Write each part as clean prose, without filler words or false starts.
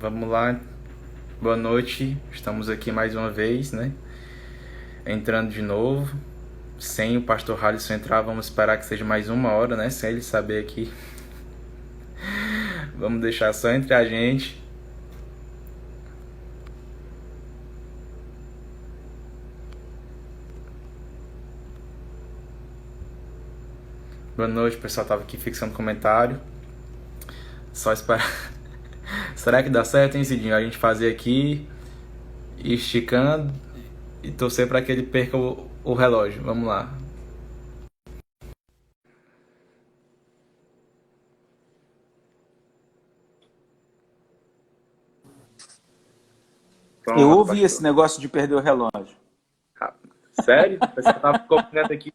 Vamos lá, boa noite. Estamos aqui mais uma vez, né? Entrando de novo. Sem o pastor Halisson entrar, vamos esperar que seja mais 1 hora, né? Sem ele saber aqui. Vamos deixar só entre a gente. Boa noite, o pessoal tava aqui fixando comentário. Só esperar. Será que dá certo, hein, Cidinho? A gente fazer aqui, esticando e torcer para que ele perca o relógio. Vamos lá. Eu Pronto, ouvi pastor. esse negócio de perder o relógio. Sério? O pessoal tava comentando aqui.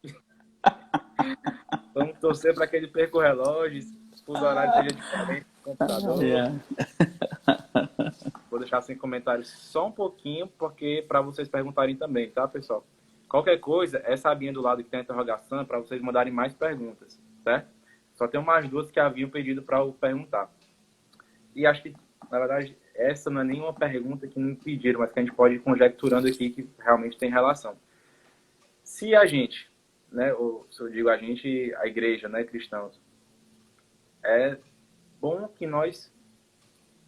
Vamos torcer para que ele perca o relógio, se o fuso horário esteja diferente do computador. Vou deixar sem comentários só um pouquinho, porque para vocês perguntarem também, tá, pessoal? Qualquer coisa, essa abinha do lado que tem a interrogação, para vocês mandarem mais perguntas, certo? Só tem umas duas que haviam pedido para eu perguntar. E acho que, na verdade, essa não é nenhuma pergunta que me pediram, mas que a gente pode ir conjecturando aqui que realmente tem relação. Se a gente, né, ou se eu digo a gente, a igreja, né, cristãos, é bom que nós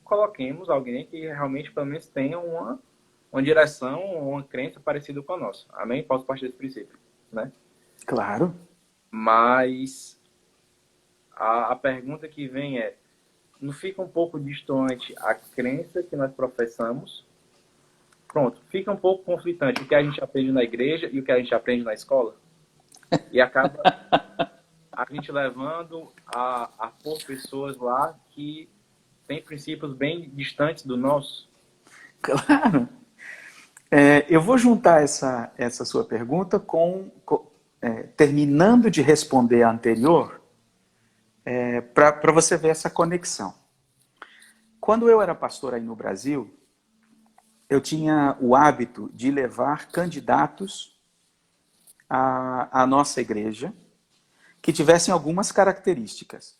coloquemos alguém que realmente, pelo menos, tenha uma direção, uma crença parecida com a nossa. Amém? Posso partir desse princípio, né? Claro. Mas a pergunta que vem é, não fica um pouco distante a crença que nós professamos? Pronto, fica um pouco conflitante o que a gente aprende na igreja e o que a gente aprende na escola? E acaba a gente levando a pôr pessoas lá que têm princípios bem distantes do nosso. Claro. Eu vou juntar essa sua pergunta terminando de responder a anterior, para você ver essa conexão. Quando eu era pastor aí no Brasil, eu tinha o hábito de levar candidatos à nossa igreja que tivessem algumas características.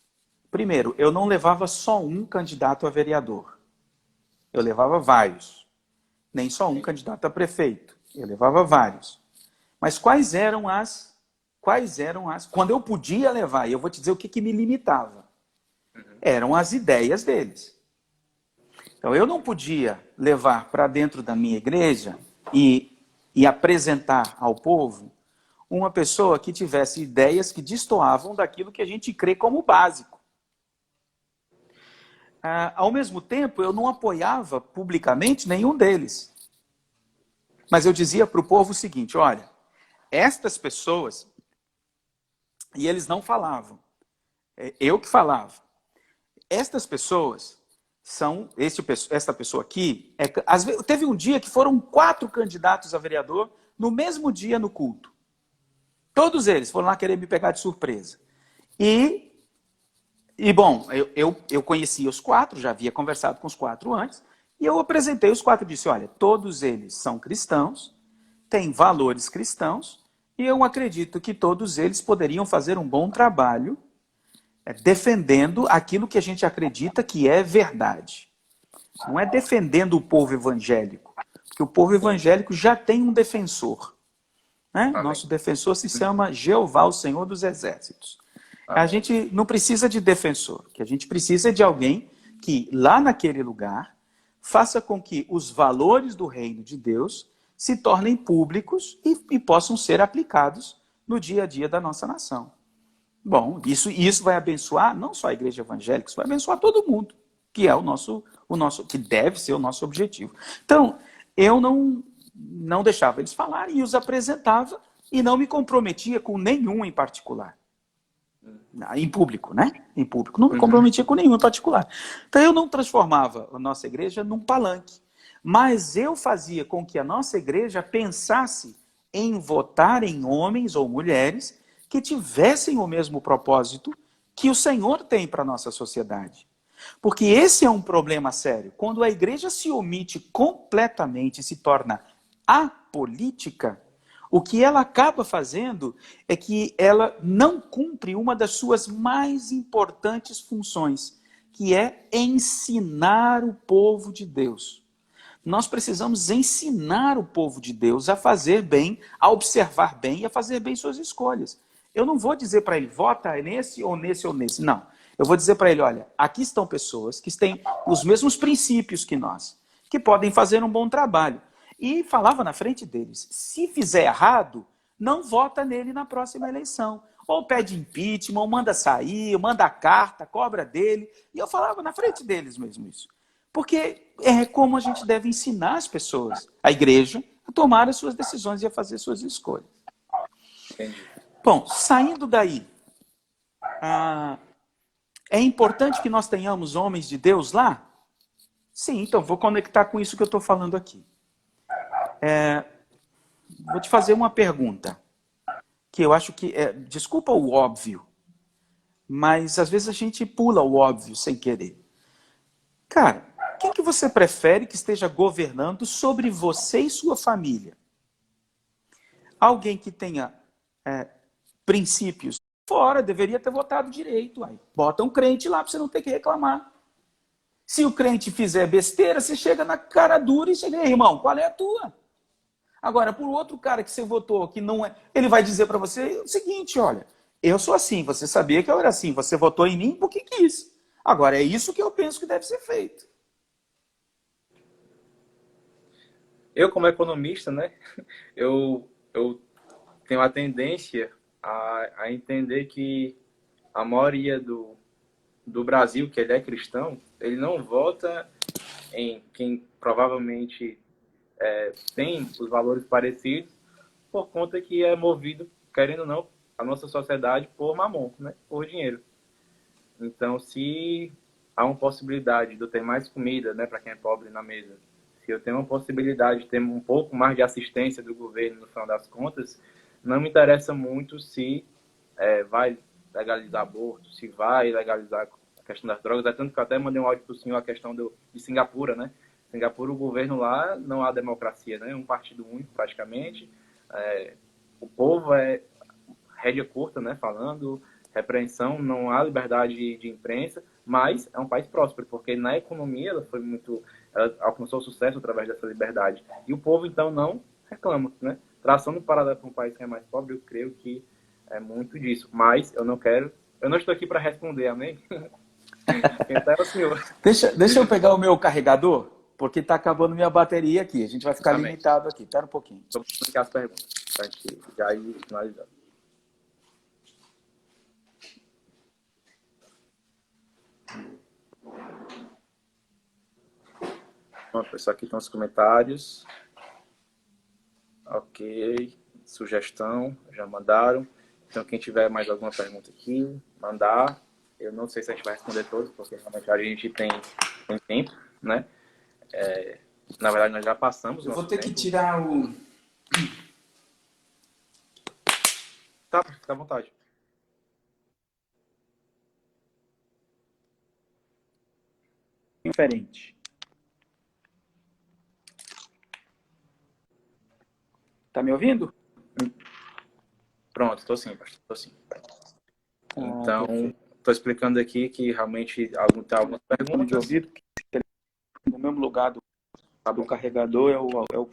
Primeiro, eu não levava só um candidato a vereador. Eu levava vários. Nem só um candidato a prefeito. Eu levava vários. Mas quais eram as... Quando eu podia levar, e eu vou te dizer o que me limitava. Eram as ideias deles. Então, eu não podia levar para dentro da minha igreja e apresentar ao povo uma pessoa que tivesse ideias que destoavam daquilo que a gente crê como básico. Ao mesmo tempo, eu não apoiava publicamente nenhum deles. Mas eu dizia para o povo o seguinte, olha, estas pessoas, e eles não falavam, eu que falava, estas pessoas são, esta pessoa aqui, às vezes, teve um dia que foram 4 candidatos a vereador no mesmo dia no culto. Todos eles foram lá querer me pegar de surpresa. E bom, eu conhecia os 4, já havia conversado com os 4 antes, e eu apresentei os 4 e disse, olha, todos eles são cristãos, têm valores cristãos, e eu acredito que todos eles poderiam fazer um bom trabalho defendendo aquilo que a gente acredita que é verdade. Não é defendendo o povo evangélico, porque o povo evangélico já tem um defensor. Né? Nosso defensor se chama Jeová, o Senhor dos Exércitos. A gente não precisa de defensor, que a gente precisa de alguém que, lá naquele lugar, faça com que os valores do reino de Deus se tornem públicos e possam ser aplicados no dia a dia da nossa nação. Bom, isso vai abençoar não só a igreja evangélica, isso vai abençoar todo mundo, que é que deve ser o nosso objetivo. Então, eu não deixava eles falarem e os apresentava e não me comprometia com nenhum em particular. Em público, né? Em público. Não me comprometia com nenhum em particular. Então, eu não transformava a nossa igreja num palanque. Mas eu fazia com que a nossa igreja pensasse em votar em homens ou mulheres que tivessem o mesmo propósito que o Senhor tem para a nossa sociedade. Porque esse é um problema sério. Quando a igreja se omite completamente e se torna apolítica, o que ela acaba fazendo é que ela não cumpre uma das suas mais importantes funções, que é ensinar o povo de Deus. Nós precisamos ensinar o povo de Deus a fazer bem, a observar bem e a fazer bem suas escolhas. Eu não vou dizer para ele, vota nesse ou nesse ou nesse. Não. Eu vou dizer para ele, olha, aqui estão pessoas que têm os mesmos princípios que nós, que podem fazer um bom trabalho. E falava na frente deles, se fizer errado, não vota nele na próxima eleição. Ou pede impeachment, ou manda sair, ou manda carta, cobra dele. E eu falava na frente deles mesmo isso. Porque é como a gente deve ensinar as pessoas, a igreja, a tomar as suas decisões e a fazer suas escolhas. Entendi. Bom, saindo daí, é importante que nós tenhamos homens de Deus lá? Sim, então vou conectar com isso que eu estou falando aqui. Vou te fazer uma pergunta, que eu acho que, desculpa o óbvio, mas às vezes a gente pula o óbvio sem querer. Cara, quem que você prefere que esteja governando sobre você e sua família? Alguém que tenha princípios fora, deveria ter votado direito. Aí. Bota um crente lá para você não ter que reclamar. Se o crente fizer besteira, você chega na cara dura e chega, irmão, qual é a tua? Agora, por outro cara que você votou, que não é, ele vai dizer para você o seguinte, olha, eu sou assim, você sabia que eu era assim, você votou em mim porque quis. Agora, é isso que eu penso que deve ser feito. Eu, como economista, né, eu tenho a tendência a entender que a maioria do Brasil, que ele é cristão, ele não vota em quem provavelmente tem os valores parecidos, por conta que é movido, querendo ou não, a nossa sociedade por mamon, né, por dinheiro. Então, se há uma possibilidade de eu ter mais comida, né, para quem é pobre na mesa, se eu tenho uma possibilidade de ter um pouco mais de assistência do governo no final das contas, não me interessa muito se vai legalizar aborto, se vai legalizar a questão das drogas. É tanto que eu até mandei um áudio para o senhor a questão de Singapura, né? Singapura, o governo lá não há democracia, né? Um partido único praticamente. O povo é rédea curta, né? Falando, repreensão, não há liberdade de imprensa, mas é um país próspero, porque na economia ela alcançou sucesso através dessa liberdade. E o povo, então, não reclama, né? Traçando um paralelo com um país que é mais pobre, eu creio que é muito disso. Mas eu não estou aqui para responder, amém? Então é o senhor. Deixa eu pegar o meu carregador, porque está acabando minha bateria aqui. A gente vai ficar limitado aqui. Espera um pouquinho. Vamos explicar as perguntas, para a gente já ir finalizando. Bom, pessoal, aqui estão os comentários. Ok. Sugestão, já mandaram. Então, quem tiver mais alguma pergunta aqui, mandar. Eu não sei se a gente vai responder todos, porque realmente a gente tem tempo, né? Na verdade, nós já passamos. Eu vou ter que tirar o... Tá, fica à vontade. Diferente. Tá me ouvindo? Pronto, estou sim, pastor. Estou sim. Então, estou explicando aqui que realmente tem algumas perguntas. De ouvido, no mesmo lugar do carregador é o...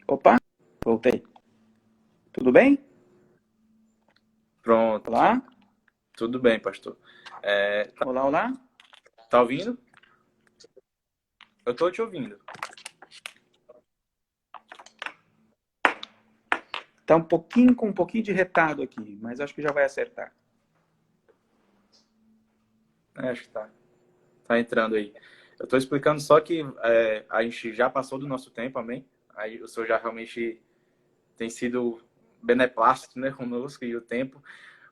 Opa, voltei. Tudo bem? Pronto. Olá? Tudo bem, pastor. Olá, olá. Tá ouvindo? Eu estou te ouvindo. Tá com um pouquinho de retardo aqui, mas acho que já vai acertar. Acho que tá entrando aí. Eu estou explicando só que a gente já passou do nosso tempo, amém? Aí o senhor já realmente tem sido beneplácito, né, conosco e o tempo,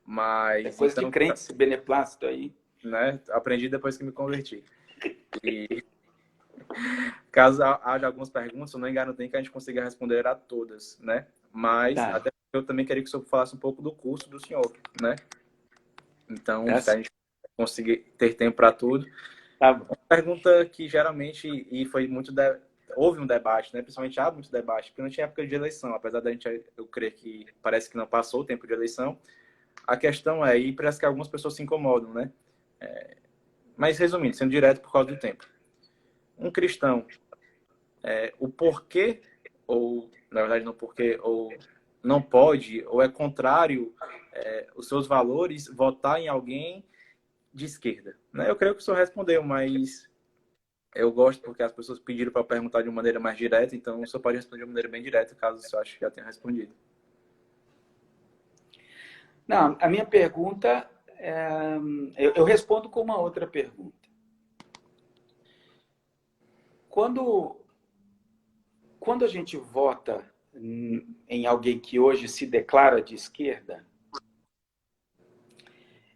mas... É coisa de crente esse beneplácito aí. Né, aprendi depois que me converti. E caso haja algumas perguntas, eu não engano, tem que a gente consiga responder a todas, né? Mas até eu também queria que o senhor falasse um pouco do curso do senhor, né? Então, se a gente conseguir ter tempo para tudo. Tá bom. Uma pergunta que geralmente, e foi muito, houve um debate, né? Principalmente há muito debate, porque não tinha época de eleição, apesar da gente, eu creio que parece que não passou o tempo de eleição. A questão é, e parece que algumas pessoas se incomodam, né? Mas resumindo, sendo direto por causa do tempo. Um cristão, o porquê, ou na verdade não porquê, ou não pode, ou é contrário os seus valores, votar em alguém de esquerda, né? Eu creio que o senhor respondeu, mas eu gosto porque as pessoas pediram para perguntar de uma maneira mais direta, então o senhor pode responder de uma maneira bem direta, caso o senhor ache que já tenha respondido. Não, a minha pergunta, eu respondo com uma outra pergunta. Quando a gente vota em alguém que hoje se declara de esquerda,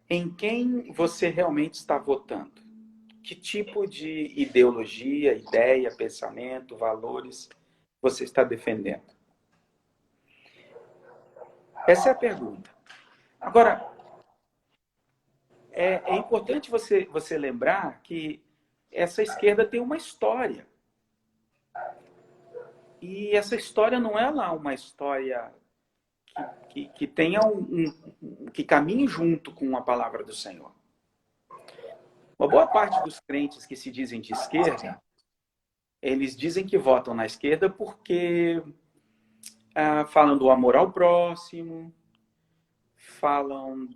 em quem você realmente está votando? Que tipo de ideologia, ideia, pensamento, valores você está defendendo? Essa é a pergunta. Agora, é importante você lembrar que essa esquerda tem uma história. E essa história não é lá uma história que tenha que caminhe junto com a palavra do Senhor. Uma boa parte dos crentes que se dizem de esquerda, eles dizem que votam na esquerda porque falam do amor ao próximo, falam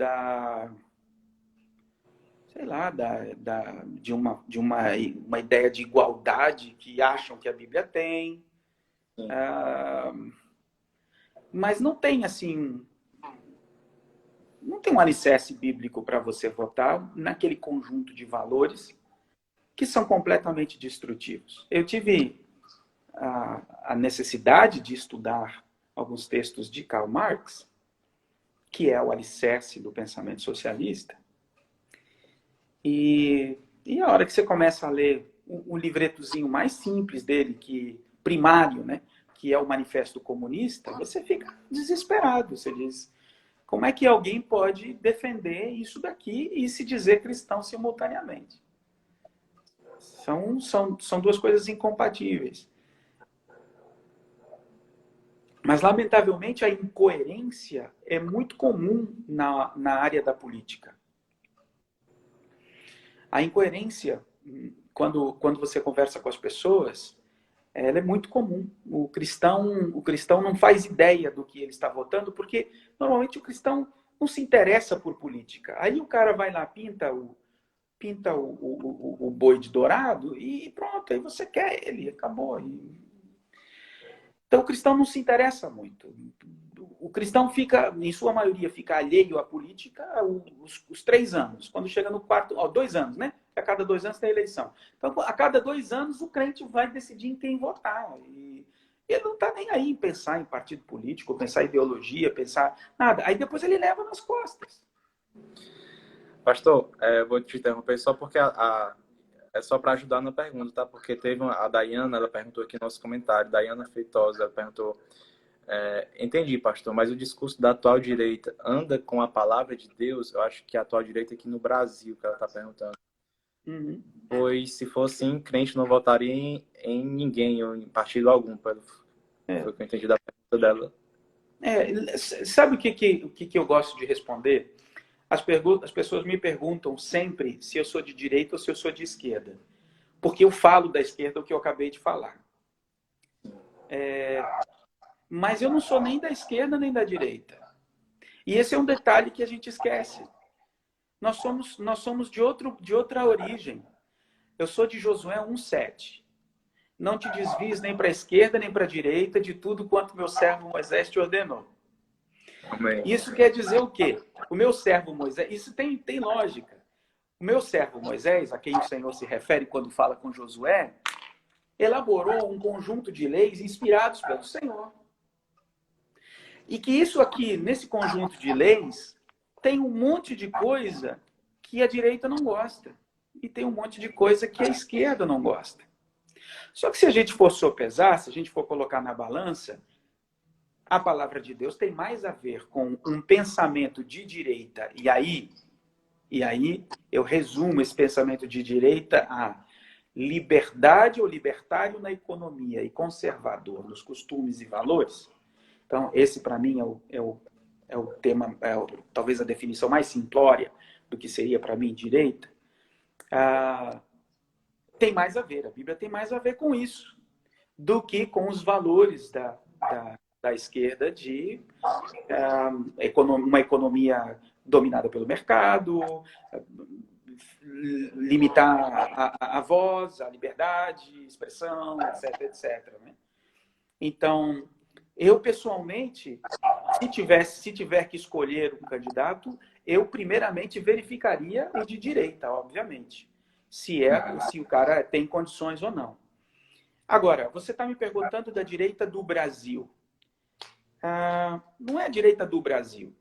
sei lá, de uma ideia de igualdade que acham que a Bíblia tem. Mas não tem, assim, não tem um alicerce bíblico para você votar naquele conjunto de valores que são completamente destrutivos. Eu tive a necessidade de estudar alguns textos de Karl Marx, que é o alicerce do pensamento socialista, e a hora que você começa a ler o livretozinho mais simples dele, primário, né, que é o Manifesto Comunista, você fica desesperado. Você diz, como é que alguém pode defender isso daqui e se dizer cristão simultaneamente? São duas coisas incompatíveis. Mas, lamentavelmente, a incoerência é muito comum na área da política. A incoerência, quando você conversa com as pessoas, ela é muito comum. O cristão não faz ideia do que ele está votando, porque normalmente o cristão não se interessa por política. Aí o cara vai lá, pinta o boi de dourado e pronto, aí você quer ele, acabou. Então o cristão não se interessa muito. O cristão fica, em sua maioria, fica alheio à política os 3 anos. Quando chega no quarto, 2 anos, né? A cada 2 anos tem eleição. Então, a cada 2 anos, o crente vai decidir em quem votar. E ele não está nem aí em pensar em partido político, pensar em ideologia, pensar nada. Aí depois ele leva nas costas. Pastor, vou te interromper só porque é só para ajudar na pergunta, tá? Porque teve a Dayana, ela perguntou aqui no nosso comentário, Dayana Feitosa, ela perguntou, entendi, pastor, mas o discurso da atual direita anda com a palavra de Deus? Eu acho que a atual direita aqui no Brasil, que ela está perguntando. Uhum. Pois, se for assim, crente não votaria em ninguém, ou em partido algum, foi o que eu entendi da pergunta dela. Sabe o que eu gosto de responder? As pessoas me perguntam sempre se eu sou de direita ou se eu sou de esquerda. Porque eu falo da esquerda o que eu acabei de falar. Mas eu não sou nem da esquerda nem da direita. E esse é um detalhe que a gente esquece. Nós somos de outra origem. Eu sou de Josué 1,7. Não te desvies nem para a esquerda nem para a direita de tudo quanto meu servo Moisés te ordenou. Amém. Isso quer dizer o quê? O meu servo Moisés, isso tem lógica. O meu servo Moisés, a quem o Senhor se refere quando fala com Josué, elaborou um conjunto de leis inspirados pelo Senhor. E que isso aqui, nesse conjunto de leis, tem um monte de coisa que a direita não gosta. E tem um monte de coisa que a esquerda não gosta. Só que se a gente for sopesar, se a gente for colocar na balança, a palavra de Deus tem mais a ver com um pensamento de direita. E aí, E aí eu resumo esse pensamento de direita a liberdade ou libertário na economia e conservador nos costumes e valores. Então, esse para mim é o tema, talvez a definição mais simplória do que seria para mim direita. Tem mais a ver, a Bíblia tem mais a ver com isso do que com os valores da esquerda de uma economia dominada pelo mercado, limitar a voz, a liberdade, expressão, etc, etc. Né? Então, eu pessoalmente, se tiver que escolher um candidato, eu primeiramente verificaria o de direita, obviamente, se o cara tem condições ou não. Agora, você está me perguntando da direita do Brasil. Não é a direita do Brasil.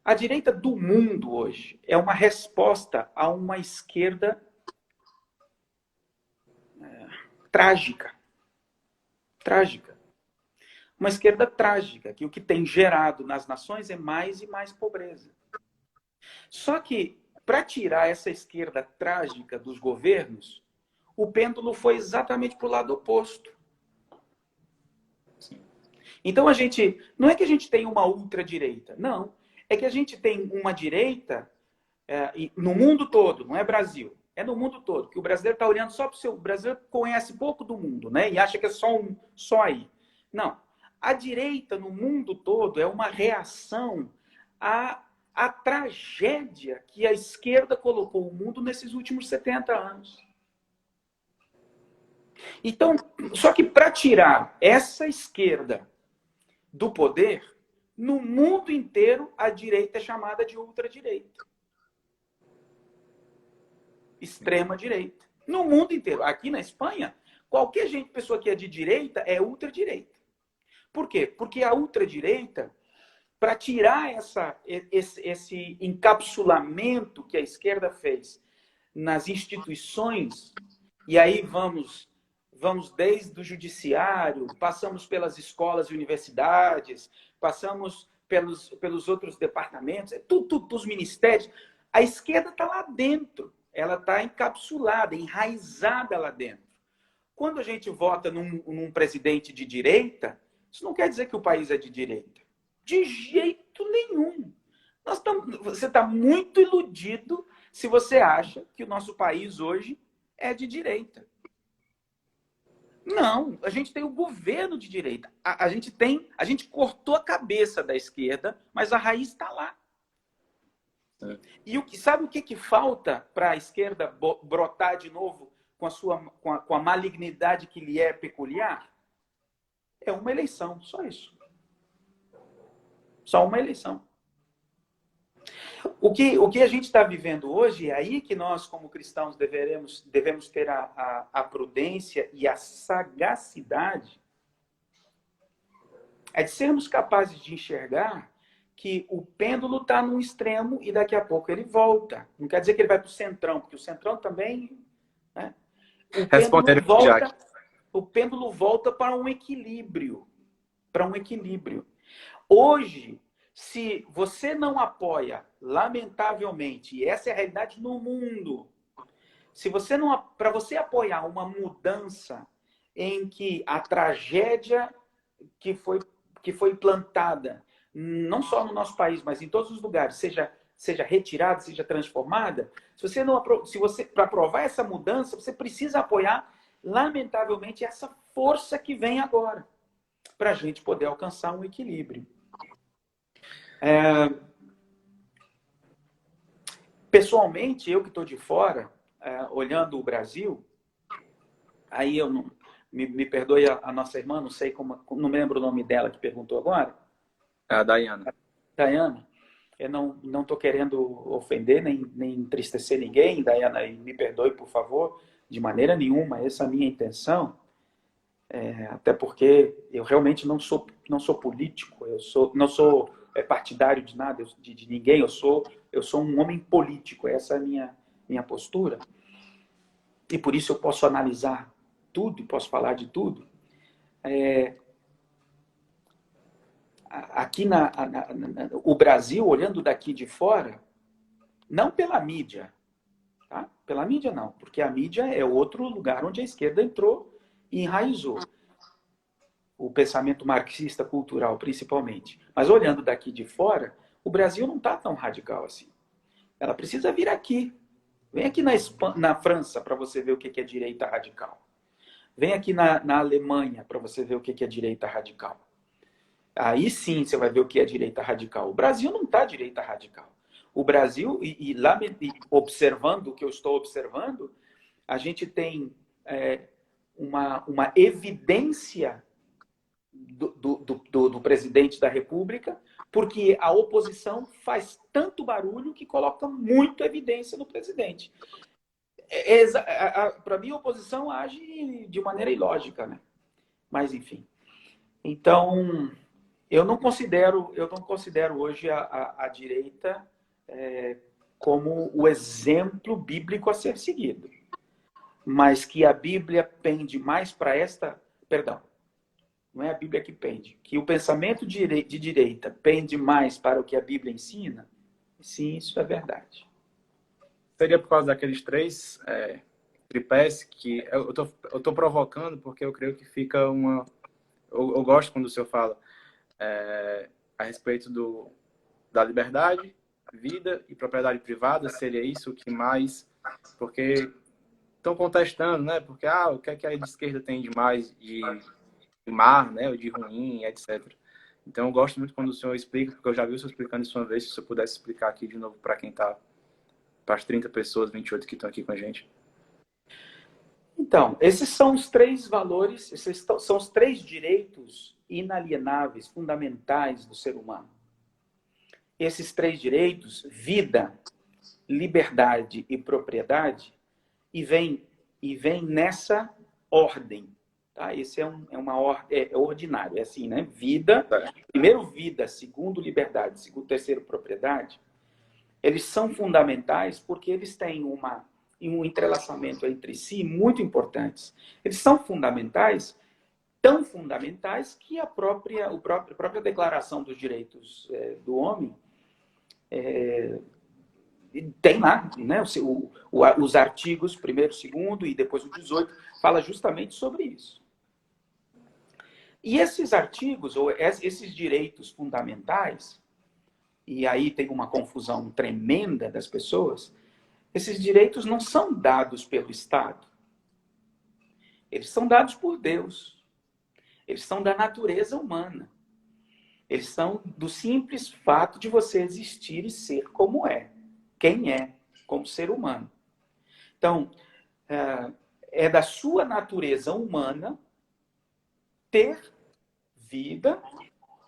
A direita do mundo hoje é uma resposta a uma esquerda trágica. Trágica. Uma esquerda trágica, que o que tem gerado nas nações é mais e mais pobreza. Só que, para tirar essa esquerda trágica dos governos, o pêndulo foi exatamente para o lado oposto. Então, não é que a gente tem uma ultradireita, não. É que a gente tem uma direita no mundo todo, não é Brasil, é no mundo todo, que o brasileiro está olhando só para o seu... O brasileiro conhece pouco do mundo, né? E acha que é só aí. Não. A direita no mundo todo é uma reação à tragédia que a esquerda colocou o mundo nesses últimos 70 anos. Então, só que para tirar essa esquerda do poder, no mundo inteiro, a direita é chamada de ultradireita. Extrema-direita. No mundo inteiro. Aqui na Espanha, qualquer pessoa que é de direita é ultradireita. Por quê? Porque a ultradireita, para tirar esse encapsulamento que a esquerda fez nas instituições, e aí vamos desde o judiciário, passamos pelas escolas e universidades, passamos pelos outros departamentos, tudo os ministérios. A esquerda está lá dentro, ela está encapsulada, enraizada lá dentro. Quando a gente vota num presidente de direita, isso não quer dizer que o país é de direita. De jeito nenhum. Você está muito iludido se você acha que o nosso país hoje é de direita. Não, a gente tem o governo de direita. A gente cortou a cabeça da esquerda, mas a raiz está lá. E sabe o que falta para a esquerda brotar de novo com a malignidade que lhe é peculiar? É uma eleição, só isso. Só uma eleição. O que a gente está vivendo hoje, é aí que nós, como cristãos, devemos ter a prudência e a sagacidade, é de sermos capazes de enxergar que o pêndulo está num extremo e daqui a pouco ele volta. Não quer dizer que ele vai para o centrão, porque o centrão também... Né? O pêndulo volta para um equilíbrio. Para um equilíbrio. Hoje, se você não apoia, lamentavelmente, e essa é a realidade no mundo, para você apoiar uma mudança em que a tragédia que foi plantada, não só no nosso país, mas em todos os lugares, seja retirada, seja transformada, para aprovar essa mudança, você precisa apoiar, lamentavelmente, essa força que vem agora, para a gente poder alcançar um equilíbrio. Pessoalmente, eu que estou de fora, olhando o Brasil, aí eu não... Me perdoe a nossa irmã, não sei não me lembro o nome dela que perguntou agora. A Dayana. Dayana, eu não estou querendo ofender nem entristecer ninguém, Dayana, me perdoe, por favor, de maneira nenhuma, essa é a minha intenção. Até porque eu realmente não sou político, não sou partidário de nada, de ninguém, eu sou um homem político, essa é a minha postura. E por isso eu posso analisar tudo, posso falar de tudo. Aqui o Brasil, olhando daqui de fora, Não pela mídia, tá? Pela mídia não, porque a mídia é outro lugar onde a esquerda entrou e enraizou. O pensamento marxista cultural, principalmente. Mas olhando daqui de fora, o Brasil não está tão radical assim. Ela precisa vir aqui. Vem aqui na França para você ver o que é direita radical. Vem aqui na Alemanha para você ver o que é direita radical. Aí sim você vai ver o que é direita radical. O Brasil não está direita radical. O Brasil, observando o que eu estou observando, a gente tem uma evidência do presidente da República, porque a oposição faz tanto barulho que coloca muito evidência no presidente. Para mim, a oposição age de maneira ilógica, né? Mas, enfim. Então, eu não considero hoje a direita como o exemplo bíblico a ser seguido. Mas que a Bíblia pende mais para esta... Perdão, não é a Bíblia que pende. Que o pensamento de direita pende mais para o que a Bíblia ensina? Sim, isso é verdade. Seria por causa daqueles três tripés que eu tô provocando, porque eu creio que fica uma... Eu gosto quando o senhor fala a respeito da liberdade, vida e propriedade privada. Seria isso que mais... Porque estão contestando, né? Porque o que é que a esquerda tem de mais de mar, né? Ou de ruim, etc. Então eu gosto muito quando o senhor explica, porque eu já vi o senhor explicando isso uma vez. Se o senhor pudesse explicar aqui de novo para quem está... para as 30 pessoas, 28 que estão aqui com a gente. Então, esses são os três valores, esses são os três direitos inalienáveis, fundamentais do ser humano. Esses três direitos, vida, liberdade e propriedade, e vem nessa ordem. Tá? Esse uma ordem ordinário, é assim, né? Vida, primeiro vida, segundo liberdade, segundo terceiro propriedade. Eles são fundamentais porque eles têm um entrelaçamento entre si muito importantes. Eles são fundamentais, tão fundamentais que a própria Declaração dos Direitos do Homem tem lá, né, os artigos 1º, 2º e depois o 18, fala justamente sobre isso. E esses artigos, ou esses direitos fundamentais, e aí tem uma confusão tremenda das pessoas, esses direitos não são dados pelo Estado. Eles são dados por Deus. Eles são da natureza humana. Eles são do simples fato de você existir e ser como é. Quem é, como ser humano. Então, é da sua natureza humana ter vida,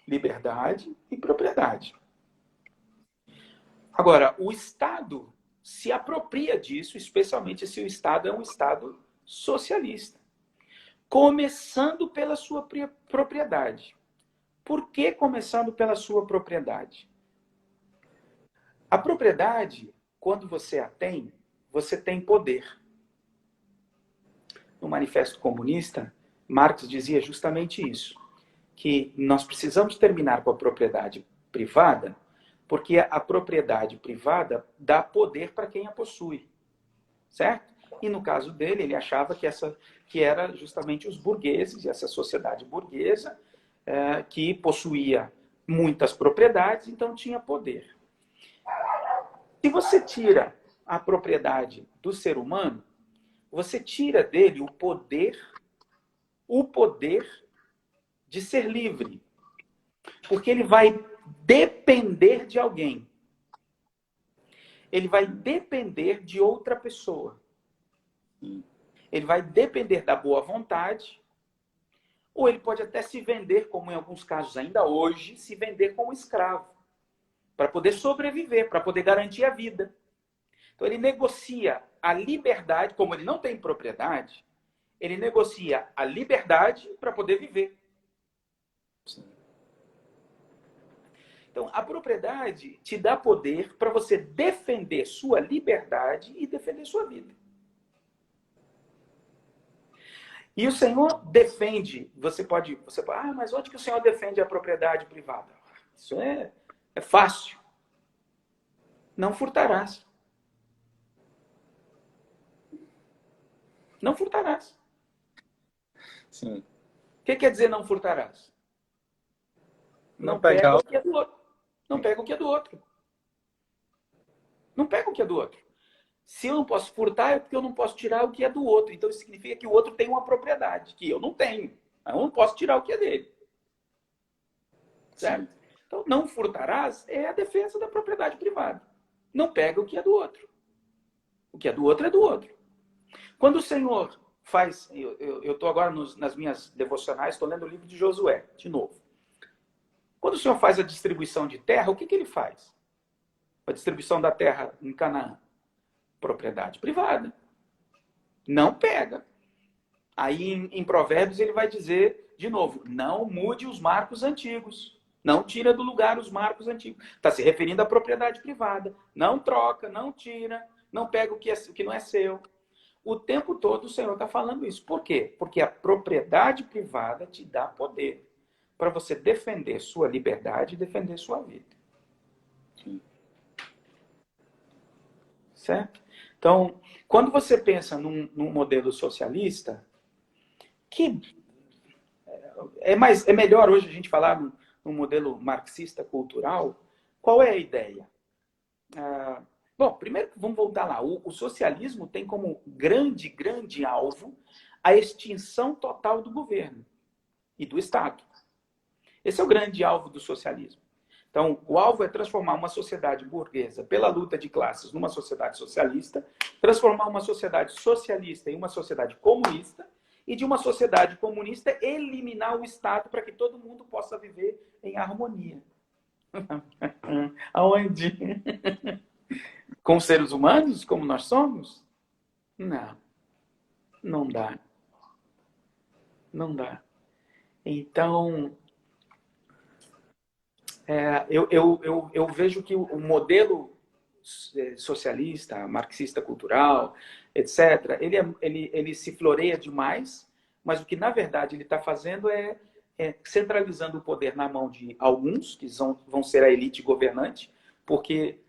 liberdade e propriedade. Agora, o Estado se apropria disso, especialmente se o Estado é um Estado socialista. Começando pela sua propriedade. Por que começando pela sua propriedade? A propriedade, quando você a tem, você tem poder. No Manifesto Comunista, Marx dizia justamente isso, que nós precisamos terminar com a propriedade privada, porque a propriedade privada dá poder para quem a possui, certo? E no caso dele, ele achava que era justamente os burgueses, essa sociedade burguesa, que possuía muitas propriedades, então tinha poder. Se você tira a propriedade do ser humano, você tira dele o poder de ser livre. Porque ele vai depender de alguém. Ele vai depender de outra pessoa. Ele vai depender da boa vontade, ou ele pode até se vender, como em alguns casos ainda hoje, se vender como escravo, para poder sobreviver, para poder garantir a vida. Então ele negocia a liberdade, como ele não tem propriedade, ele negocia a liberdade para poder viver. Então, a propriedade te dá poder para você defender sua liberdade e defender sua vida. E o Senhor defende, você pode, mas onde que o Senhor defende a propriedade privada? Isso é fácil. Não furtarás. Não furtarás. Sim. O que quer dizer não furtarás? Não Não pega pegar. o que é do outro. Não pega o que é do outro. Não pega o que é do outro. Se eu não posso furtar, é porque eu não posso tirar o que é do outro. Então, isso significa que o outro tem uma propriedade, que eu não tenho. Eu não posso tirar o que é dele. Certo? Sim. Então, não furtarás é a defesa da propriedade privada. Não pega o que é do outro. O que é do outro é do outro. Quando o Senhor faz... Eu estou agora nas minhas devocionais, estou lendo o livro de Josué, de novo. Quando o Senhor faz a distribuição de terra, o que ele faz? A distribuição da terra em Canaã. Propriedade privada. Não pega. Aí em Provérbios ele vai dizer, de novo, não mude os marcos antigos. Não tira do lugar os marcos antigos. Está se referindo à propriedade privada. Não troca, não tira, não pega o que não é seu. O tempo todo o Senhor está falando isso. Por quê? Porque a propriedade privada te dá poder para você defender sua liberdade e defender sua vida. Certo? Então, quando você pensa num modelo socialista, que é melhor hoje a gente falar num modelo marxista cultural, qual é a ideia? Bom, primeiro vamos voltar lá. O socialismo tem como grande alvo a extinção total do governo e do Estado. Esse é o grande alvo do socialismo. Então, o alvo é transformar uma sociedade burguesa pela luta de classes numa sociedade socialista, transformar uma sociedade socialista em uma sociedade comunista e de uma sociedade comunista eliminar o Estado para que todo mundo possa viver em harmonia. Aonde? Com os seres humanos, como nós somos? Não. Não dá. Não dá. Então, eu vejo que o modelo socialista, marxista cultural, etc., ele se floreia demais, mas o que, na verdade, ele está fazendo é centralizando o poder na mão de alguns, que vão ser a elite governante, porque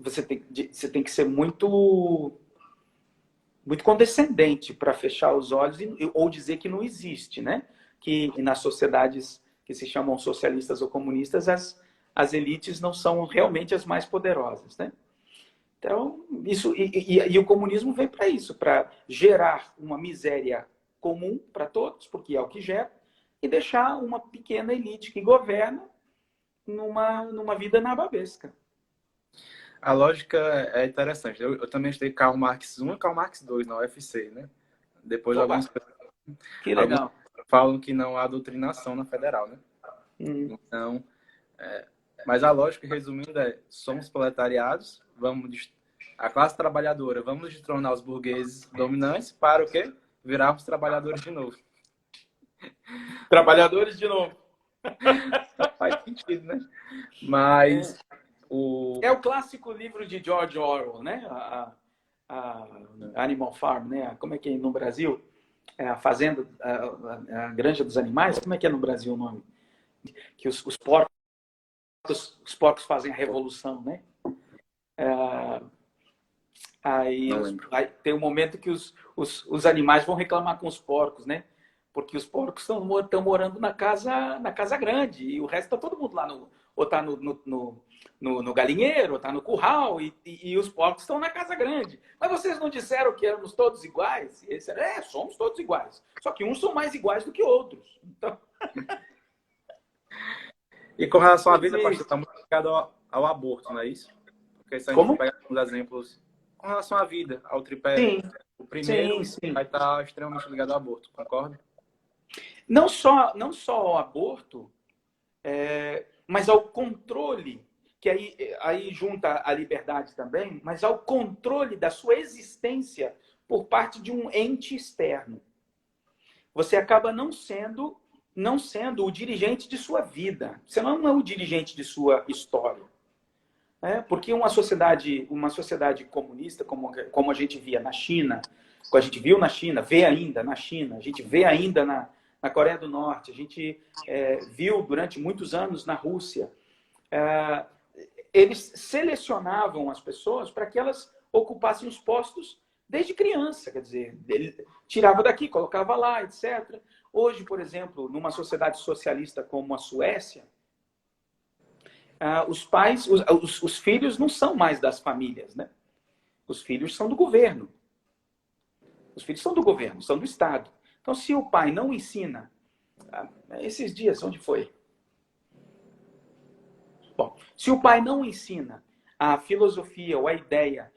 você tem que ser muito condescendente para fechar os olhos ou dizer que não existe, né? Que nas sociedades que se chamam socialistas ou comunistas, as elites não são realmente as mais poderosas, né? Então, isso e o comunismo vem para isso, para gerar uma miséria comum para todos, porque é o que gera, e deixar uma pequena elite que governa numa vida nababesca. A lógica é interessante. Eu também estudei Karl Marx 1 e Karl Marx 2 na UFC, né? Depois Oba, que legal. alguns falam que não há doutrinação na federal, né? Então, mas a lógica, resumindo, somos proletariados, a classe trabalhadora, vamos destronar os burgueses dominantes para o quê? Virarmos trabalhadores de novo. Trabalhadores de novo. Faz sentido, né? Mas é o clássico livro de George Orwell, né? A Animal Farm, né? Como é que é no Brasil? A Fazenda, a Granja dos Animais. Como é que é no Brasil o nome? Que os porcos fazem a revolução, né? Aí tem um momento que os animais vão reclamar com os porcos, né? Porque os porcos estão morando na casa grande e o resto está todo mundo lá ou está no galinheiro, ou está no curral e os porcos estão na casa grande. Mas vocês não disseram que éramos todos iguais? E eles disseram, somos todos iguais. Só que uns são mais iguais do que outros. Então... E com relação à vida, pastor, está muito ligado ao aborto, não é isso? Porque se a gente pegar alguns exemplos com relação à vida, ao tripé, sim, o primeiro sim. vai estar extremamente ligado ao aborto, concorda? Não só ao aborto, mas ao controle, que aí junta a liberdade também, mas ao controle da sua existência por parte de um ente externo. Você acaba não sendo o dirigente de sua vida. Você não é o dirigente de sua história. Porque uma sociedade comunista, como a gente via na China, como a gente viu na China, vê ainda na China, a gente vê ainda na Coreia do Norte, a gente viu durante muitos anos na Rússia. eles selecionavam as pessoas para que elas ocupassem os postos desde criança, quer dizer, ele tirava daqui, colocava lá, etc. Hoje, por exemplo, numa sociedade socialista como a Suécia, os pais, os filhos não são mais das famílias, né? Os filhos são do governo. Os filhos são do governo, são do Estado. Então, se o pai não ensina, esses dias, onde foi? Bom, se o pai não ensina a filosofia ou a ideia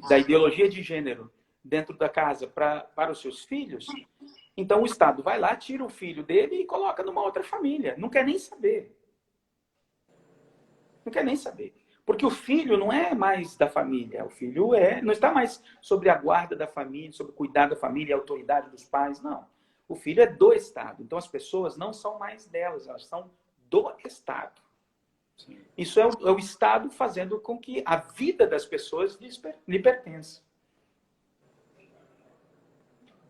da ideologia de gênero dentro da casa para os seus filhos, então o Estado vai lá, tira o filho dele e coloca numa outra família. Não quer nem saber. Não quer nem saber. Porque o filho não é mais da família. O filho não está mais sobre a guarda da família, sobre o cuidado da família, a autoridade dos pais. Não. O filho é do Estado. Então as pessoas não são mais delas, elas são do Estado. Sim. Isso é o Estado fazendo com que a vida das pessoas lhe pertença.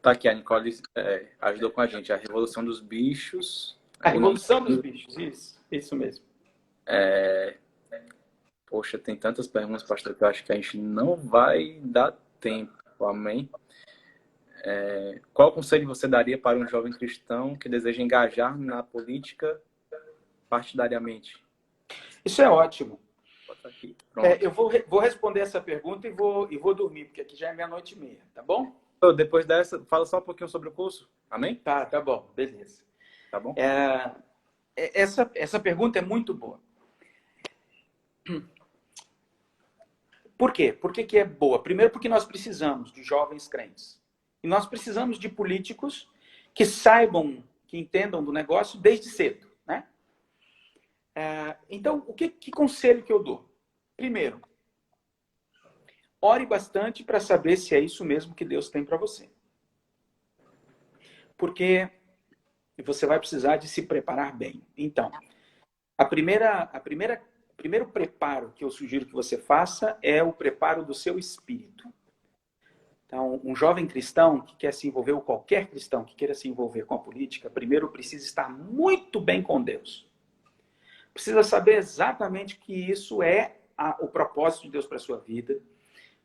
Tá aqui, a Nicole ajudou com a gente. A Revolução dos Bichos. A Revolução dos Bichos, isso mesmo. Poxa, tem tantas perguntas, pastor, que eu acho que a gente não vai dar tempo. Amém? Qual conselho você daria para um jovem cristão que deseja engajar na política partidariamente? Isso é ótimo. Aqui, eu vou responder essa pergunta e vou dormir, porque aqui já é 00:30, tá bom? Depois dessa, fala só um pouquinho sobre o curso. Amém? Tá bom, beleza. Tá bom? Essa pergunta é muito boa. Por quê? Por que é boa? Primeiro, porque nós precisamos de jovens crentes. E nós precisamos de políticos que saibam, que entendam do negócio desde cedo, né? Então, que conselho que eu dou? Primeiro, ore bastante para saber se é isso mesmo que Deus tem para você. Porque você vai precisar de se preparar bem. Então, o primeiro preparo que eu sugiro que você faça é o preparo do seu espírito. Então, um jovem cristão que quer se envolver, ou qualquer cristão que queira se envolver com a política, primeiro precisa estar muito bem com Deus. Precisa saber exatamente que isso é o propósito de Deus para a sua vida.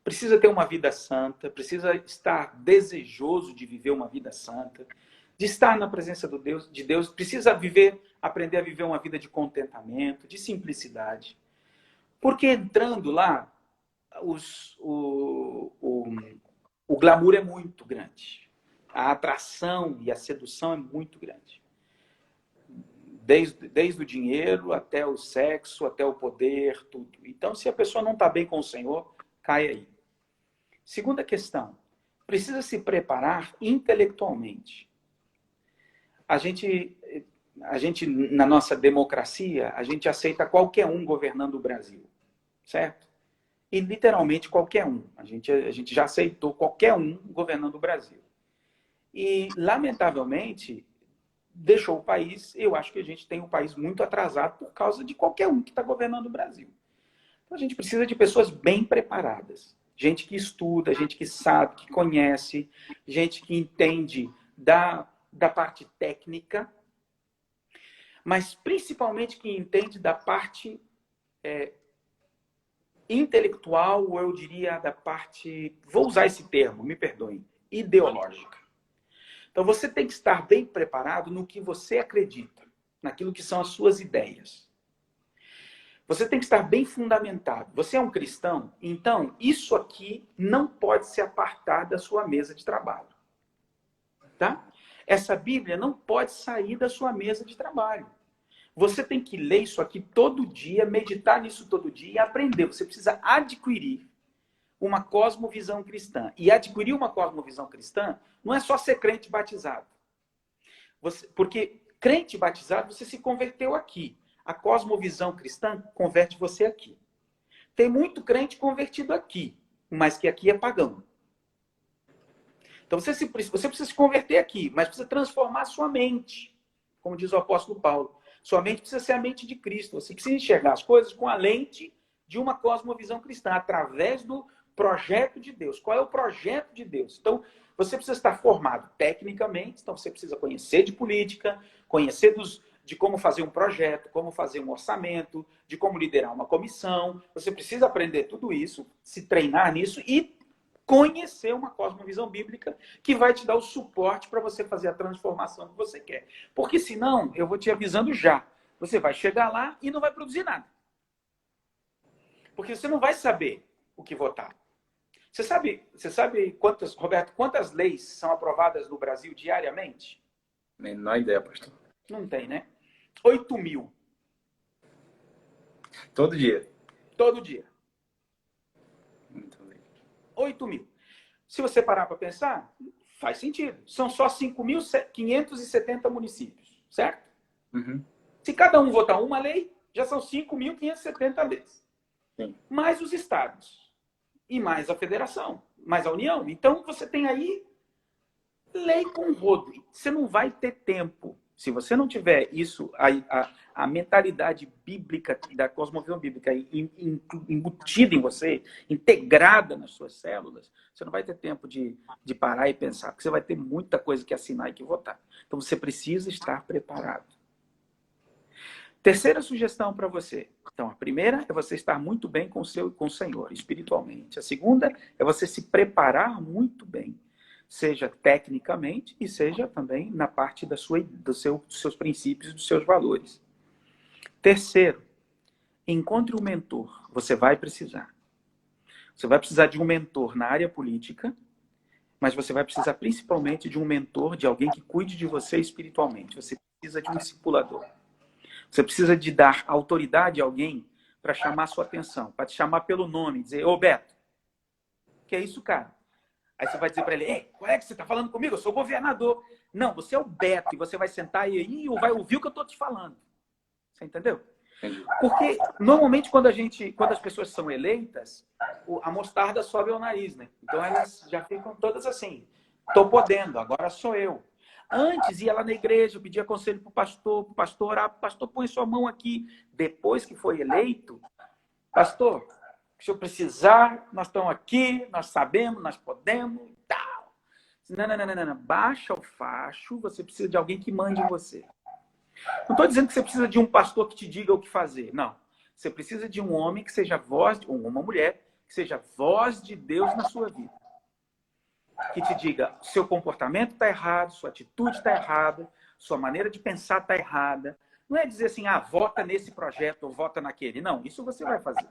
Precisa ter uma vida santa, precisa estar desejoso de viver uma vida santa, de estar na presença de Deus, precisa aprender a viver uma vida de contentamento, de simplicidade. Porque entrando lá, o glamour é muito grande. A atração e a sedução é muito grande. Desde o dinheiro até o sexo, até o poder, tudo. Então, se a pessoa não está bem com o Senhor, cai aí. Segunda questão, precisa se preparar intelectualmente. A gente, na nossa democracia, a gente aceita qualquer um governando o Brasil, certo? E literalmente qualquer um. A gente já aceitou qualquer um governando o Brasil. E, lamentavelmente, deixou o país, eu acho que a gente tem um país muito atrasado por causa de qualquer um que está governando o Brasil. Então a gente precisa de pessoas bem preparadas. Gente que estuda, gente que sabe, que conhece, gente que entende da parte técnica, mas principalmente que entende da parte intelectual, ou eu diria da parte, vou usar esse termo, me perdoem, ideológica. Então você tem que estar bem preparado no que você acredita, naquilo que são as suas ideias. Você tem que estar bem fundamentado. Você é um cristão? Então, isso aqui não pode se apartar da sua mesa de trabalho. Tá? Essa Bíblia não pode sair da sua mesa de trabalho. Você tem que ler isso aqui todo dia, meditar nisso todo dia e aprender. Você precisa adquirir uma cosmovisão cristã. E adquirir uma cosmovisão cristã não é só ser crente batizado. Porque crente batizado, você se converteu aqui. A cosmovisão cristã converte você aqui. Tem muito crente convertido aqui, mas que aqui é pagão. Então você precisa se converter aqui, mas precisa transformar a sua mente. Como diz o apóstolo Paulo. Sua mente precisa ser a mente de Cristo. Você precisa enxergar as coisas com a lente de uma cosmovisão cristã, através do projeto de Deus. Qual é o projeto de Deus? Então, você precisa estar formado tecnicamente, então você precisa conhecer de política, conhecer de como fazer um projeto, como fazer um orçamento, de como liderar uma comissão. Você precisa aprender tudo isso, se treinar nisso e conhecer uma cosmovisão bíblica que vai te dar o suporte para você fazer a transformação que você quer. Porque senão, eu vou te avisando já, você vai chegar lá e não vai produzir nada. Porque você não vai saber o que votar. Você sabe Roberto, quantas leis são aprovadas no Brasil diariamente? Menor ideia, pastor. Não tem, né? 8.000. Todo dia. Todo dia. Muito bem. 8.000. Se você parar para pensar, faz sentido. São só 5.570 municípios, certo? Uhum. Se cada um votar uma lei, já são 5.570 leis. Sim. Mais os estados. E mais a federação. Mais a União. Então, você tem aí lei com rodo. Você não vai ter tempo. Se você não tiver isso, a mentalidade bíblica, da cosmovisão bíblica embutida em você, integrada nas suas células, você não vai ter tempo de parar e pensar, porque você vai ter muita coisa que assinar e que votar. Então você precisa estar preparado. Terceira sugestão para você. Então, a primeira é você estar muito bem com o Senhor, espiritualmente. A segunda é você se preparar muito bem, seja tecnicamente e seja também na parte dos seus princípios e dos seus valores. Terceiro, encontre um mentor. Você vai precisar. Você vai precisar de um mentor na área política, mas você vai precisar principalmente de um mentor, de alguém que cuide de você espiritualmente. Você precisa de um discipulador. Você precisa de dar autoridade a alguém para chamar a sua atenção, para te chamar pelo nome, dizer, ô Beto, que é isso, cara? Aí você vai dizer para ele, ei, qual é que você está falando comigo? Eu sou governador. Não, você é o Beto, e você vai sentar aí e vai ouvir o que eu estou te falando. Você entendeu? Entendi. Porque, normalmente, quando as pessoas são eleitas, a mostarda sobe ao nariz, né? Então, elas já ficam todas assim, estou podendo, agora sou eu. Antes, ia lá na igreja, pedia conselho para o pastor orar, pastor, põe sua mão aqui. Depois que foi eleito, pastor, se eu precisar, nós estamos aqui, nós sabemos, nós podemos e tal. Não. Baixa o facho, você precisa de alguém que mande em você. Não estou dizendo que você precisa de um pastor que te diga o que fazer. Não. Você precisa de um homem que seja voz, ou uma mulher, que seja voz de Deus na sua vida. Que te diga, seu comportamento está errado, sua atitude está errada, sua maneira de pensar está errada. Não é dizer assim, vota nesse projeto ou vota naquele. Não, isso você vai fazer.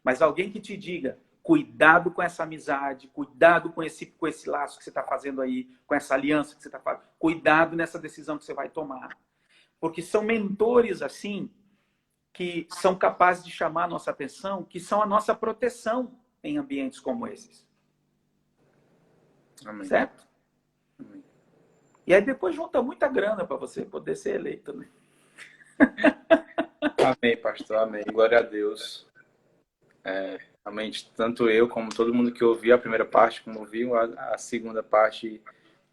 Mas alguém que te diga, cuidado com essa amizade, cuidado com esse laço que você está fazendo aí, com essa aliança que você está fazendo. Cuidado nessa decisão que você vai tomar. Porque são mentores assim, que são capazes de chamar a nossa atenção, que são a nossa proteção em ambientes como esses. Amém. Certo? Amém. E aí depois junta muita grana para você poder ser eleito, né? Amém, pastor. Amém. Glória a Deus. Amém. Tanto eu como todo mundo que ouviu a primeira parte, como ouviu a segunda parte,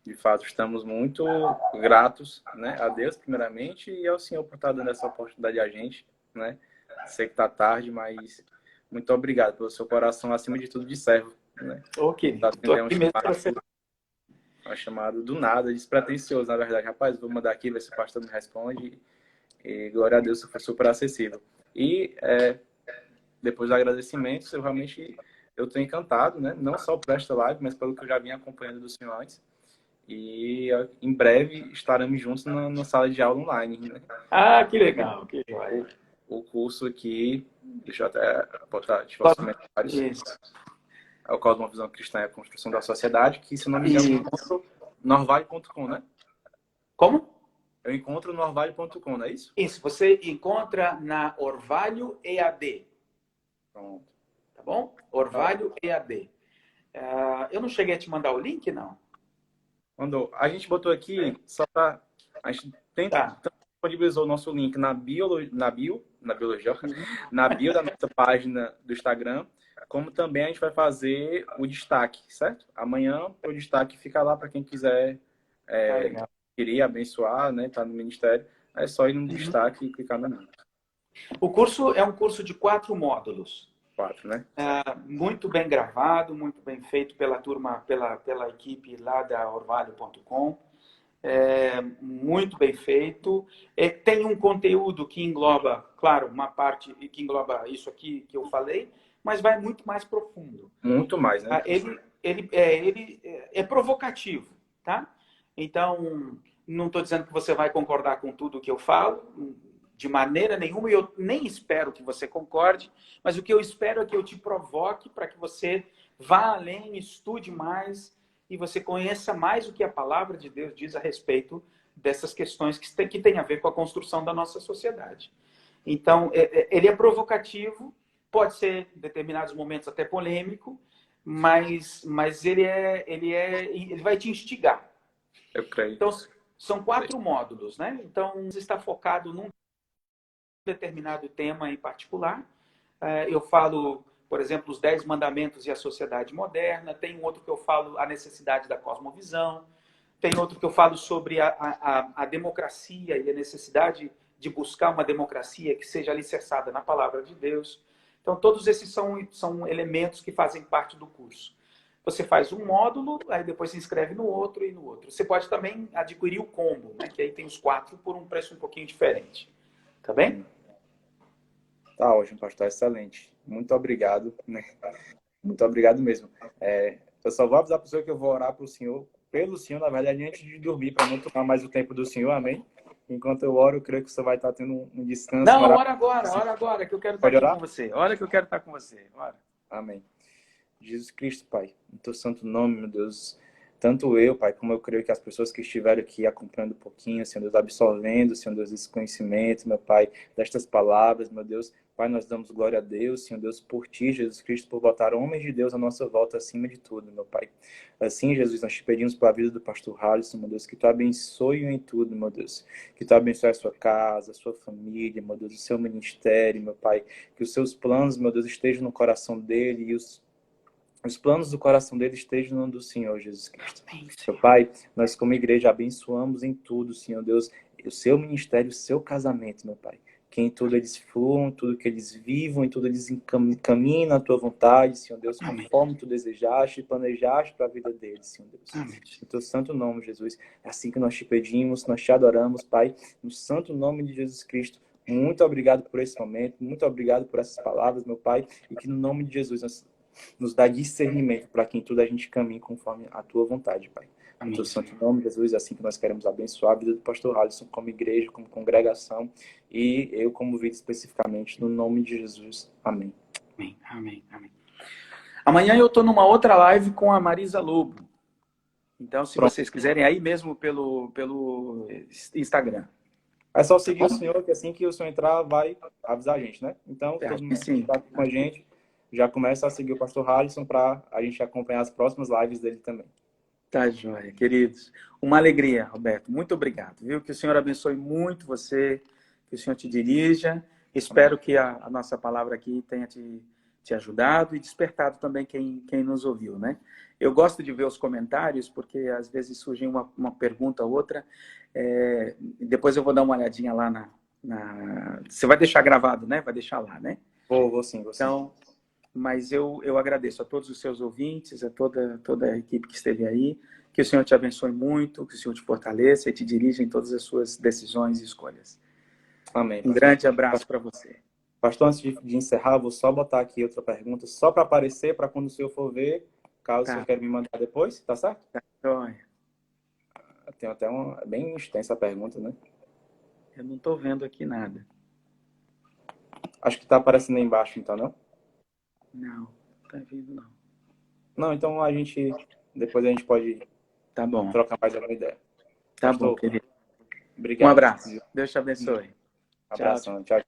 de fato, estamos muito gratos, né, a Deus, primeiramente, e ao Senhor por estar dando essa oportunidade a gente, né? Sei que está tarde, mas muito obrigado pelo seu coração, acima de tudo, de servo, né? Ok. Tá tendo um chamado do nada, despretensioso, na verdade. Rapaz, vou mandar aqui, ver se o pastor me responde. E glória a Deus, foi super acessível. E depois dos agradecimentos, eu estou encantado, né? Não só por esta live, mas pelo que eu já vim acompanhando do senhor antes. E em breve estaremos juntos na sala de aula online, né? Que legal, que joia. O curso aqui, deixa eu até botar os comentários. Isso. É o Cosmovisão Cristã e a Construção da Sociedade, que, se não me engano, encontro no orvalho.com, né? Como? Eu encontro no orvalho.com, não é isso? Isso, você encontra na Orvalho EAD. Pronto. Tá bom? Orvalho EAD. Eu não cheguei a te mandar o link, não? Mandou. A gente botou aqui, só para... A gente disponibilizou o nosso link na bio da nossa página do Instagram, como também a gente vai fazer o destaque, certo? Amanhã o destaque fica lá para quem quiser querer abençoar, né? Tá no ministério. É só ir no destaque e clicar no link. O curso é um curso de 4 módulos. 4, né? Muito bem gravado, muito bem feito pela turma, pela equipe lá da orvalho.com. muito bem feito. Tem um conteúdo que engloba, claro, uma parte que engloba isso aqui que eu falei, mas vai muito mais profundo. Muito mais, né? Ele é provocativo, tá? Então, não estou dizendo que você vai concordar com tudo que eu falo, de maneira nenhuma, e eu nem espero que você concorde, mas o que eu espero é que eu te provoque para que você vá além, estude mais e você conheça mais o que a palavra de Deus diz a respeito dessas questões que tem a ver com a construção da nossa sociedade. Então, ele é provocativo, pode ser em determinados momentos até polêmico, mas ele vai te instigar. Eu creio. Então, são 4 módulos, né? Então, está focado num determinado tema em particular. Eu falo, por exemplo, os 10 mandamentos e a sociedade moderna. Tem um outro que eu falo a necessidade da cosmovisão. Tem outro que eu falo sobre a democracia e a necessidade de buscar uma democracia que seja alicerçada na palavra de Deus. Então, todos esses são elementos que fazem parte do curso. Você faz um módulo, aí depois se inscreve no outro e no outro. Você pode também adquirir o combo, né? Que aí tem os 4 por um preço um pouquinho diferente. Tá bem? Tá ótimo, pastor. Excelente. Muito obrigado, né? Muito obrigado mesmo. Eu só vou avisar a pessoa que eu vou orar pelo senhor, na verdade, antes de dormir, para não tomar mais o tempo do senhor, amém? Enquanto eu oro, eu creio que você vai estar tendo um descanso. Não, ora agora, que eu quero estar aqui com você. Ora que eu quero estar com você. Ora. Amém. Jesus Cristo, Pai, no teu santo nome, meu Deus, tanto eu, Pai, como eu creio que as pessoas que estiveram aqui acompanhando um pouquinho, Senhor Deus, absorvendo, Senhor Deus, esse conhecimento, meu Pai, destas palavras, meu Deus, Pai, nós damos glória a Deus, Senhor Deus, por Ti, Jesus Cristo, por botar homens de Deus à nossa volta acima de tudo, meu Pai. Assim, Jesus, nós te pedimos pela vida do pastor Halisson, meu Deus, que Tu abençoe-o em tudo, meu Deus, que Tu abençoe a sua casa, a sua família, meu Deus, o seu ministério, meu Pai, que os seus planos, meu Deus, estejam no coração dele e os planos do coração dele estejam no do Senhor Jesus Cristo. Meu Pai, nós como igreja abençoamos em tudo, Senhor Deus, o seu ministério, o seu casamento, meu Pai. Que em tudo eles fluam, tudo que eles vivam, em tudo eles caminhem na tua vontade, Senhor Deus, conforme tu desejaste e planejaste para a vida deles, Senhor Deus. Amém. Em teu santo nome, Jesus. É assim que nós te pedimos, nós te adoramos, Pai, no santo nome de Jesus Cristo. Muito obrigado por esse momento, muito obrigado por essas palavras, meu Pai, e que no nome de Jesus nós nos dá discernimento para que em tudo a gente caminhe conforme a tua vontade, Pai. Amém. No teu santo nome, Jesus, é assim que nós queremos abençoar a vida do pastor Halisson como igreja, como congregação e eu como vida especificamente, no nome de Jesus. Amém. Amém, amém, amém. Amanhã eu estou numa outra live com a Marisa Lobo. Então, se vocês quiserem, aí mesmo pelo Instagram. É só seguir o senhor, que assim que o senhor entrar, vai avisar a gente, né? Então, todo mundo que está com a gente, já começa a seguir o pastor Halisson para a gente acompanhar as próximas lives dele também. Tá, joia, queridos. Uma alegria, Roberto. Muito obrigado, viu? Que o Senhor abençoe muito você, que o Senhor te dirija. Espero que a nossa palavra aqui tenha te ajudado e despertado também quem nos ouviu, né? Eu gosto de ver os comentários, porque às vezes surge uma pergunta ou outra. Depois eu vou dar uma olhadinha lá Você vai deixar gravado, né? Vai deixar lá, né? Vou sim. Então, mas eu agradeço a todos os seus ouvintes, a toda a equipe que esteve aí. Que o Senhor te abençoe muito, que o Senhor te fortaleça e te dirija em todas as suas decisões e escolhas. Amém. Um grande abraço para você. Pastor, antes de encerrar, vou só botar aqui outra pergunta, só para aparecer, para quando o senhor for ver, caso o senhor queira me mandar depois, tá certo? Tá. Tem até bem extensa a pergunta, né? Eu não estou vendo aqui nada. Acho que está aparecendo aí embaixo, então, não? Não, tá vindo não. Não, então depois a gente pode trocar mais alguma ideia. Tá bom, querido. Obrigado. Um abraço. Deus te abençoe. Abração. Tchau.